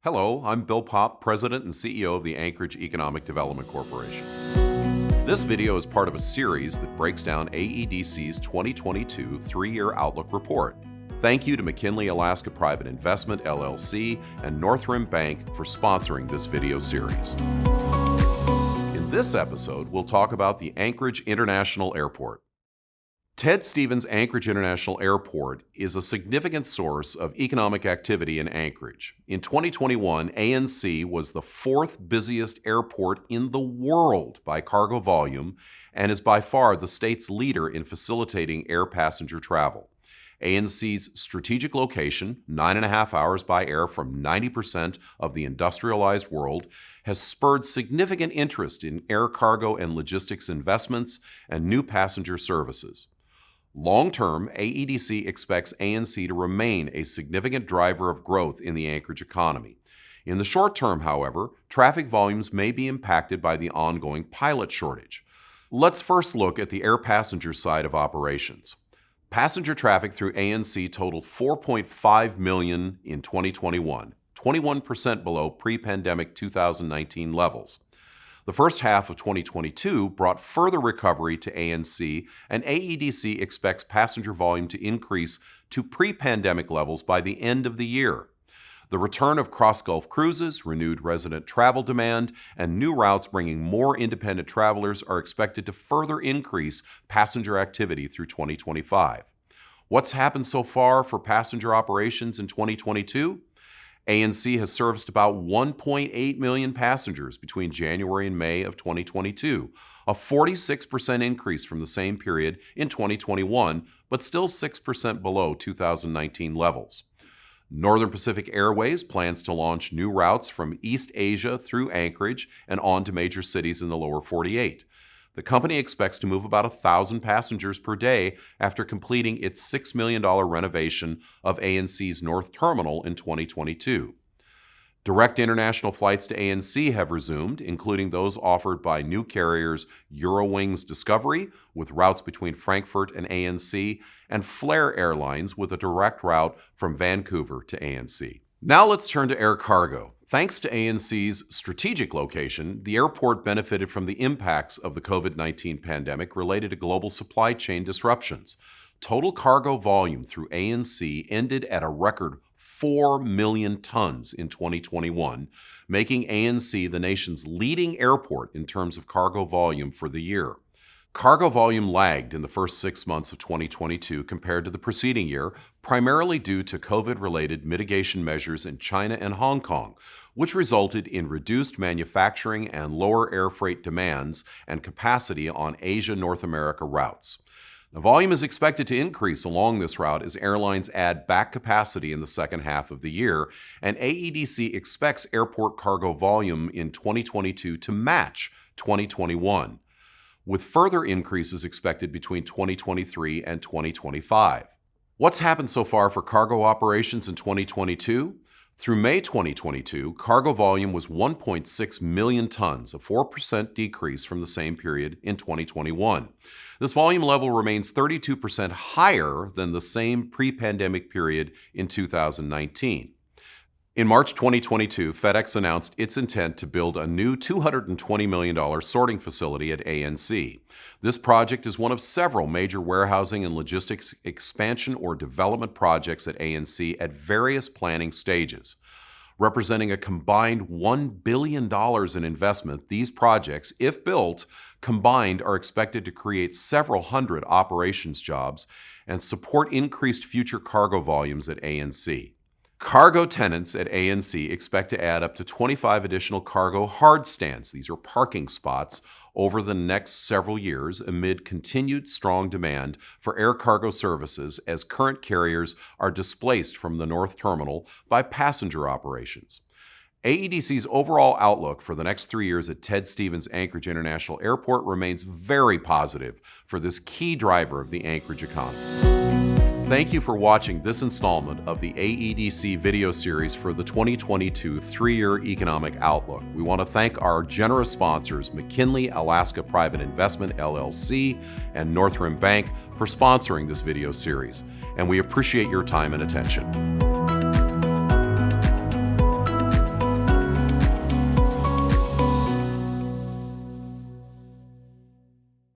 Hello, I'm Bill Popp, President and CEO of the Anchorage Economic Development Corporation. This video is part of a series that breaks down AEDC's 2022 three-year Outlook report. Thank you to McKinley Alaska Private Investment, LLC, and Northrim Bank for sponsoring this video series. In this episode, we'll talk about the Anchorage International Airport. Ted Stevens Anchorage International Airport is a significant source of economic activity in Anchorage. In 2021, ANC was the fourth busiest airport in the world by cargo volume and is by far the state's leader in facilitating air passenger travel. ANC's strategic location, 9.5 hours by air from 90% of the industrialized world, has spurred significant interest in air cargo and logistics investments and new passenger services. Long-term, AEDC expects ANC to remain a significant driver of growth in the Anchorage economy. In the short term, however, traffic volumes may be impacted by the ongoing pilot shortage. Let's first look at the air passenger side of operations. Passenger traffic through ANC totaled 4.5 million in 2021, 21% below pre-pandemic 2019 levels. The first half of 2022 brought further recovery to ANC, and AEDC expects passenger volume to increase to pre-pandemic levels by the end of the year. The return of cross-Gulf cruises, renewed resident travel demand, and new routes bringing more independent travelers are expected to further increase passenger activity through 2025. What's happened so far for passenger operations in 2022? ANC has serviced about 1.8 million passengers between January and May of 2022, a 46% increase from the same period in 2021, but still 6% below 2019 levels. Northern Pacific Airways plans to launch new routes from East Asia through Anchorage and on to major cities in the lower 48. The company expects to move about 1,000 passengers per day after completing its $6 million renovation of ANC's North Terminal in 2022. Direct international flights to ANC have resumed, including those offered by new carriers Eurowings Discovery, with routes between Frankfurt and ANC, and Flair Airlines with a direct route from Vancouver to ANC. Now let's turn to air cargo. Thanks to ANC's strategic location, the airport benefited from the impacts of the COVID-19 pandemic related to global supply chain disruptions. Total cargo volume through ANC ended at a record 4 million tons in 2021, making ANC the nation's leading airport in terms of cargo volume for the year. Cargo volume lagged in the first 6 months of 2022 compared to the preceding year, primarily due to COVID-related mitigation measures in China and Hong Kong, which resulted in reduced manufacturing and lower air freight demands and capacity on Asia-North America routes. Now, volume is expected to increase along this route as airlines add back capacity in the second half of the year, and AEDC expects airport cargo volume in 2022 to match 2021. With further increases expected between 2023 and 2025. What's happened so far for cargo operations in 2022? Through May 2022, cargo volume was 1.6 million tons, a 4% decrease from the same period in 2021. This volume level remains 32% higher than the same pre-pandemic period in 2019. In March 2022, FedEx announced its intent to build a new $220 million sorting facility at ANC. This project is one of several major warehousing and logistics expansion or development projects at ANC at various planning stages. Representing a combined $1 billion in investment, these projects, if built, combined are expected to create several hundred operations jobs and support increased future cargo volumes at ANC. Cargo tenants at ANC expect to add up to 25 additional cargo hard stands, these are parking spots, over the next several years amid continued strong demand for air cargo services as current carriers are displaced from the North Terminal by passenger operations. AEDC's overall outlook for the next 3 years at Ted Stevens Anchorage International Airport remains very positive for this key driver of the Anchorage economy. Thank you for watching this installment of the AEDC video series for the 2022 three-year economic outlook. We want to thank our generous sponsors, McKinley Alaska Private Investment, LLC, and Northrim Bank for sponsoring this video series, and we appreciate your time and attention.